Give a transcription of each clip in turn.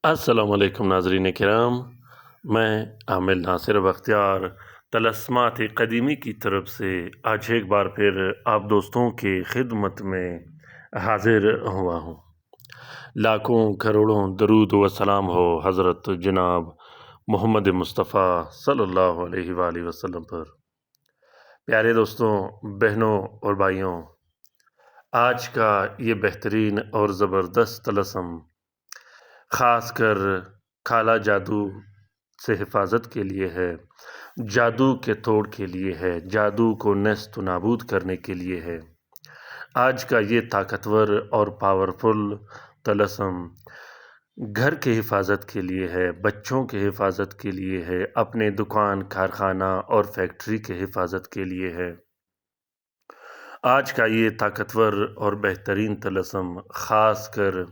السلام علیکم ناظرین کرام، میں عامل ناصر بختیار طلسمات قدیمی کی طرف سے آج ایک بار پھر آپ دوستوں کی خدمت میں حاضر ہوا ہوں۔ لاکھوں کروڑوں درود و سلام ہو حضرت جناب محمد مصطفیٰ صلی اللہ علیہ وآلہ وسلم پر۔ پیارے دوستوں، بہنوں اور بھائیوں، آج کا یہ بہترین اور زبردست طلسم خاص کر کالا جادو سے حفاظت کے لیے ہے، جادو کے توڑ کے لیے ہے، جادو کو نیست و نابود کرنے کے لیے ہے۔ آج کا یہ طاقتور اور پاورفل طلسم گھر کے حفاظت کے لیے ہے، بچوں کے حفاظت کے لیے ہے، اپنے دکان، کارخانہ اور فیکٹری کے حفاظت کے لیے ہے۔ آج کا یہ طاقتور اور بہترین طلسم خاص کر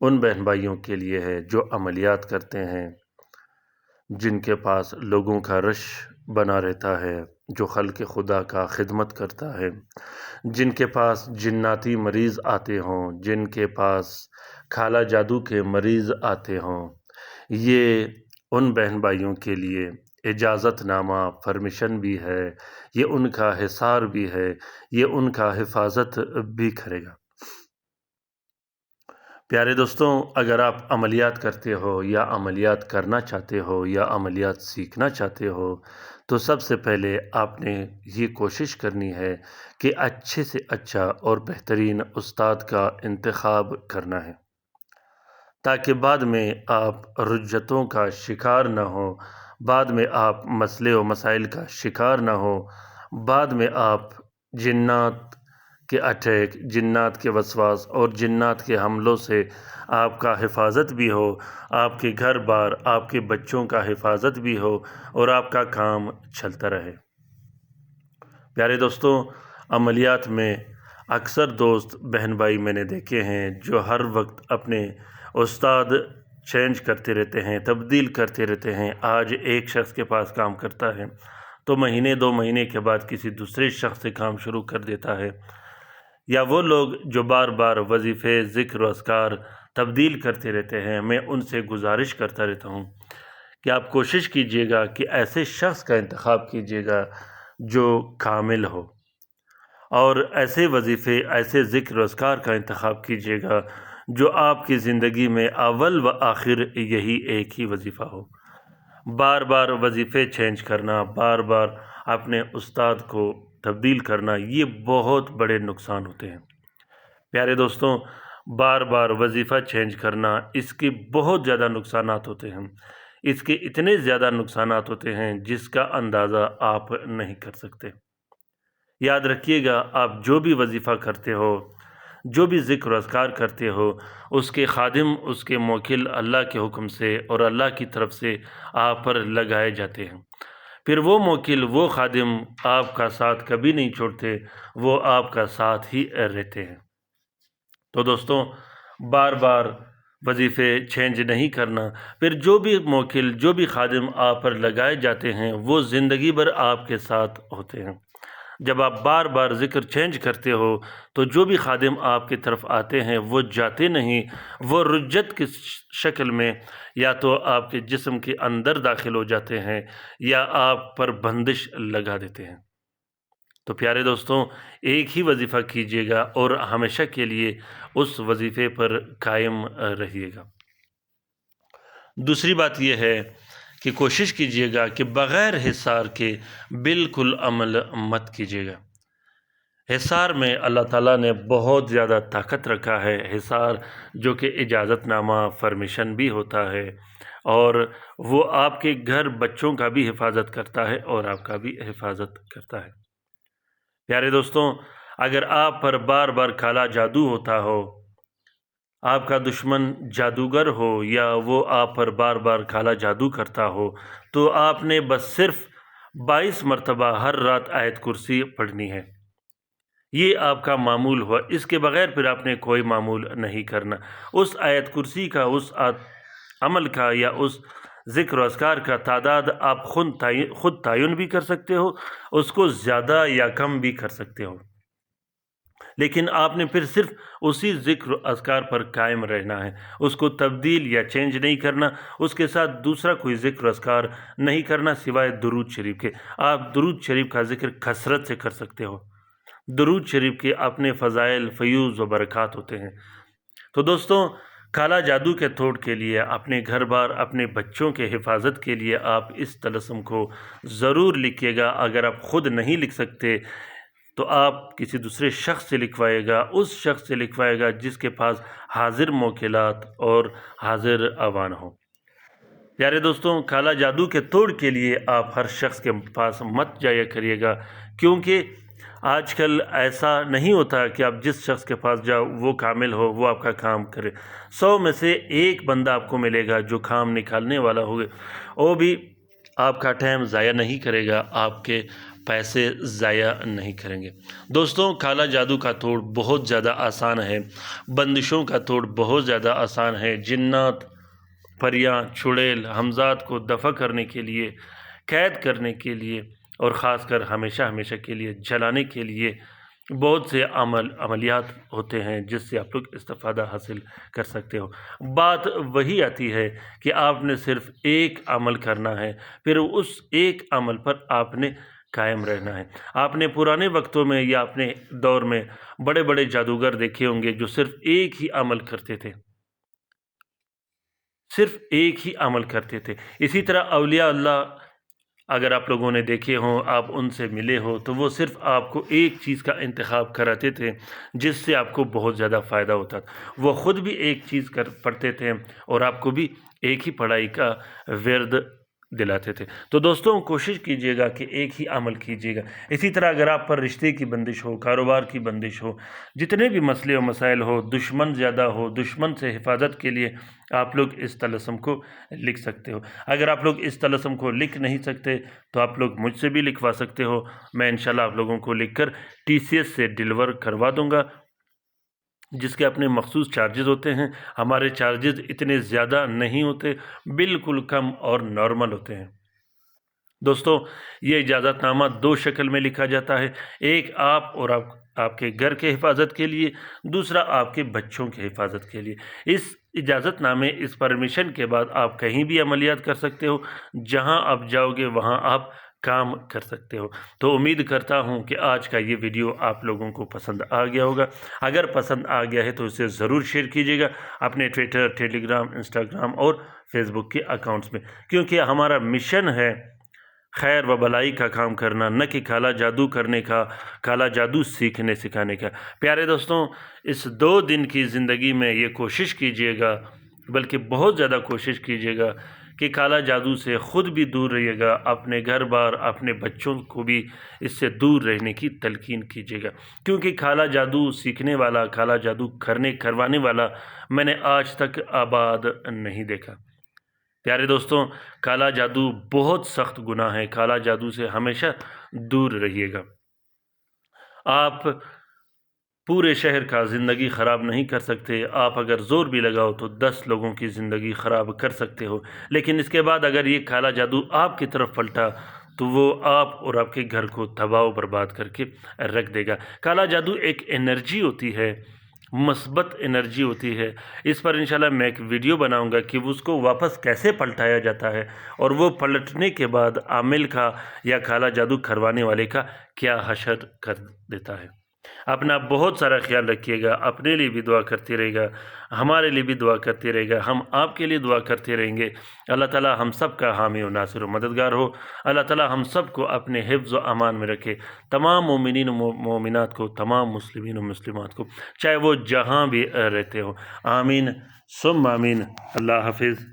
ان بہن بھائیوں کے لیے ہے جو عملیات کرتے ہیں، جن کے پاس لوگوں کا رش بنا رہتا ہے، جو خلق خدا کا خدمت کرتا ہے، جن کے پاس جناتی مریض آتے ہوں، جن کے پاس کالا جادو کے مریض آتے ہوں، یہ ان بہن بھائیوں کے لیے اجازت نامہ پرمیشن بھی ہے، یہ ان کا حصار بھی ہے، یہ ان کا حفاظت بھی کرے گا۔ پیارے دوستوں، اگر آپ عملیات کرتے ہو یا عملیات کرنا چاہتے ہو یا عملیات سیکھنا چاہتے ہو تو سب سے پہلے آپ نے یہ کوشش کرنی ہے کہ اچھے سے اچھا اور بہترین استاد کا انتخاب کرنا ہے، تاکہ بعد میں آپ رجتوں کا شکار نہ ہو، بعد میں آپ مسئلے و مسائل کا شکار نہ ہو، بعد میں آپ جنات کے اٹیک، جنات کے وسواس اور جنات کے حملوں سے آپ کا حفاظت بھی ہو، آپ کے گھر بار، آپ کے بچوں کا حفاظت بھی ہو اور آپ کا کام چلتا رہے۔ پیارے دوستوں، عملیات میں اکثر دوست بہن بھائی میں نے دیکھے ہیں جو ہر وقت اپنے استاد چینج کرتے رہتے ہیں، تبدیل کرتے رہتے ہیں۔ آج ایک شخص کے پاس کام کرتا ہے تو مہینے دو مہینے کے بعد کسی دوسرے شخص سے کام شروع کر دیتا ہے، یا وہ لوگ جو بار بار وظیفے، ذکر و اذکار تبدیل کرتے رہتے ہیں، میں ان سے گزارش کرتا رہتا ہوں کہ آپ کوشش کیجئے گا کہ ایسے شخص کا انتخاب کیجئے گا جو کامل ہو، اور ایسے وظیفے، ایسے ذکر و اذکار کا انتخاب کیجئے گا جو آپ کی زندگی میں اول و آخر یہی ایک ہی وظیفہ ہو۔ بار بار وظیفے چینج کرنا، بار بار اپنے استاد کو تبدیل کرنا، یہ بہت بڑے نقصان ہوتے ہیں۔ پیارے دوستوں، بار بار وظیفہ چینج کرنا، اس کے بہت زیادہ نقصانات ہوتے ہیں، اس کے اتنے زیادہ نقصانات ہوتے ہیں جس کا اندازہ آپ نہیں کر سکتے۔ یاد رکھیے گا، آپ جو بھی وظیفہ کرتے ہو، جو بھی ذکر و اذکار کرتے ہو، اس کے خادم، اس کے موکل اللہ کے حکم سے اور اللہ کی طرف سے آپ پر لگائے جاتے ہیں۔ پھر وہ موکل، وہ خادم آپ کا ساتھ کبھی نہیں چھوڑتے، وہ آپ کا ساتھ ہی رہتے ہیں۔ تو دوستوں، بار بار وظیفے چینج نہیں کرنا۔ پھر جو بھی موکل، جو بھی خادم آپ پر لگائے جاتے ہیں وہ زندگی بھر آپ کے ساتھ ہوتے ہیں۔ جب آپ بار بار ذکر چینج کرتے ہو تو جو بھی خادم آپ کی طرف آتے ہیں وہ جاتے نہیں، وہ رجت کی شکل میں یا تو آپ کے جسم کے اندر داخل ہو جاتے ہیں یا آپ پر بندش لگا دیتے ہیں۔ تو پیارے دوستوں، ایک ہی وظیفہ کیجیے گا اور ہمیشہ کے لیے اس وظیفے پر قائم رہیے گا۔ دوسری بات یہ ہے کہ کوشش کیجیے گا کہ بغیر حصار کے بالکل عمل مت کیجیے گا۔ حصار میں اللہ تعالیٰ نے بہت زیادہ طاقت رکھا ہے، حصار جو کہ اجازت نامہ پرمیشن بھی ہوتا ہے، اور وہ آپ کے گھر بچوں کا بھی حفاظت کرتا ہے اور آپ کا بھی حفاظت کرتا ہے۔ پیارے دوستوں، اگر آپ پر بار بار کالا جادو ہوتا ہو، آپ کا دشمن جادوگر ہو یا وہ آپ پر بار بار کالا جادو کرتا ہو، تو آپ نے بس صرف 22 مرتبہ ہر رات آیت کرسی پڑھنی ہے۔ یہ آپ کا معمول ہوا، اس کے بغیر پھر آپ نے کوئی معمول نہیں کرنا۔ اس آیت کرسی کا، اس عمل کا یا اس ذکر و اذکار کا تعداد آپ خود تعین بھی کر سکتے ہو، اس کو زیادہ یا کم بھی کر سکتے ہو۔ لیکن آپ نے پھر صرف اسی ذکر و اذکار پر قائم رہنا ہے، اس کو تبدیل یا چینج نہیں کرنا، اس کے ساتھ دوسرا کوئی ذکر و اذکار نہیں کرنا سوائے درود شریف کے۔ آپ درود شریف کا ذکر کثرت سے کر سکتے ہو۔ درود شریف کے اپنے فضائل، فیوز و برکات ہوتے ہیں۔ تو دوستوں، کالا جادو کے توڑ کے لیے، اپنے گھر بار، اپنے بچوں کے حفاظت کے لیے آپ اس طلسم کو ضرور لکھیے گا۔ اگر آپ خود نہیں لکھ سکتے تو آپ کسی دوسرے شخص سے لکھوائے گا، اس شخص سے لکھوائے گا جس کے پاس حاضر موکلات اور حاضر اوان ہو۔ پیارے دوستوں، کالا جادو کے توڑ کے لیے آپ ہر شخص کے پاس مت جایا کریے گا، کیونکہ آج کل ایسا نہیں ہوتا کہ آپ جس شخص کے پاس جاؤ وہ کامل ہو، وہ آپ کا کام کرے۔ 100 میں سے ایک بندہ آپ کو ملے گا جو کام نکالنے والا ہوگا، وہ بھی آپ کا ٹائم ضائع نہیں کرے گا، آپ کے پیسے ضائع نہیں کریں گے۔ دوستوں، کالا جادو کا توڑ بہت زیادہ آسان ہے، بندشوں کا توڑ بہت زیادہ آسان ہے۔ جنات، پریاں، چڑیل، حمزات کو دفع کرنے کے لیے، قید کرنے کے لیے اور خاص کر ہمیشہ ہمیشہ کے لیے جلانے کے لیے بہت سے عملیات ہوتے ہیں جس سے آپ لوگ استفادہ حاصل کر سکتے ہو۔ بات وہی آتی ہے کہ آپ نے صرف ایک عمل کرنا ہے، پھر اس ایک عمل پر آپ نے قائم رہنا ہے۔ آپ نے پرانے وقتوں میں یا اپنے دور میں بڑے بڑے جادوگر دیکھے ہوں گے جو صرف ایک ہی عمل کرتے تھے، صرف ایک ہی عمل کرتے تھے۔ اسی طرح اولیاء اللہ اگر آپ لوگوں نے دیکھے ہوں، آپ ان سے ملے ہو، تو وہ صرف آپ کو ایک چیز کا انتخاب کراتے تھے جس سے آپ کو بہت زیادہ فائدہ ہوتا تھا۔ وہ خود بھی ایک چیز پڑھتے تھے اور آپ کو بھی ایک ہی پڑھائی کا ورد دلاتے تھے۔ تو دوستوں، کوشش کیجیے گا کہ ایک ہی عمل کیجیے گا۔ اسی طرح اگر آپ پر رشتے کی بندش ہو، کاروبار کی بندش ہو، جتنے بھی مسئلے و مسائل ہو، دشمن زیادہ ہو، دشمن سے حفاظت کے لیے آپ لوگ اس طلسم کو لکھ سکتے ہو۔ اگر آپ لوگ اس طلسم کو لکھ نہیں سکتے تو آپ لوگ مجھ سے بھی لکھوا سکتے ہو، میں انشاءاللہ آپ لوگوں کو لکھ کر TCS سے ڈیلیور کروا دوں گا، جس کے اپنے مخصوص چارجز ہوتے ہیں۔ ہمارے چارجز اتنے زیادہ نہیں ہوتے، بالکل کم اور نارمل ہوتے ہیں۔ دوستو، یہ اجازت نامہ 2 شکل میں لکھا جاتا ہے، ایک آپ اور آپ کے گھر کے حفاظت کے لیے، دوسرا آپ کے بچوں کے حفاظت کے لیے۔ اس اجازت نامے، اس پرمیشن کے بعد آپ کہیں بھی عملیات کر سکتے ہو، جہاں آپ جاؤ گے وہاں آپ کام کر سکتے ہو۔ تو امید کرتا ہوں کہ آج کا یہ ویڈیو آپ لوگوں کو پسند آ گیا ہوگا۔ اگر پسند آ گیا ہے تو اسے ضرور شیئر کیجیے گا اپنے ٹویٹر، ٹیلی گرام، انسٹاگرام اور فیس بک کے اکاؤنٹس میں، کیونکہ ہمارا مشن ہے خیر و بلائی کا کام کرنا، نہ کہ کالا جادو کرنے کا، کالا جادو سیکھنے سکھانے کا۔ پیارے دوستوں، اس 2 دن کی زندگی میں یہ کوشش کیجیے گا، بلکہ بہت زیادہ کوشش کیجیے گا کہ کالا جادو سے خود بھی دور رہیے گا، اپنے گھر بار، اپنے بچوں کو بھی اس سے دور رہنے کی تلقین کیجیے گا، کیونکہ کالا جادو سیکھنے والا، کالا جادو کروانے والا میں نے آج تک آباد نہیں دیکھا۔ پیارے دوستوں، کالا جادو بہت سخت گناہ ہے، کالا جادو سے ہمیشہ دور رہیے گا۔ آپ پورے شہر کا زندگی خراب نہیں کر سکتے، آپ اگر زور بھی لگاؤ تو 10 لوگوں کی زندگی خراب کر سکتے ہو، لیکن اس کے بعد اگر یہ کالا جادو آپ کی طرف پلٹا تو وہ آپ اور آپ کے گھر کو تباہ و برباد کر کے رکھ دے گا۔ کالا جادو ایک انرجی ہوتی ہے، مثبت انرجی ہوتی ہے۔ اس پر انشاءاللہ میں ایک ویڈیو بناؤں گا کہ اس کو واپس کیسے پلٹایا جاتا ہے، اور وہ پلٹنے کے بعد عامل کا یا کالا جادو کروانے والے کا کیا حشر کر دیتا ہے۔ اپنا بہت سارا خیال رکھیے گا، اپنے لیے بھی دعا کرتے رہے گا، ہمارے لیے بھی دعا کرتے رہے گا، ہم آپ کے لیے دعا کرتے رہیں گے۔ اللہ تعالیٰ ہم سب کا حامی و ناصر و مددگار ہو۔ اللہ تعالیٰ ہم سب کو اپنے حفظ و امان میں رکھے، تمام مومنین و مومنات کو، تمام مسلمین و مسلمات کو، چاہے وہ جہاں بھی رہتے ہو۔ آمین ثم آمین۔ اللہ حافظ۔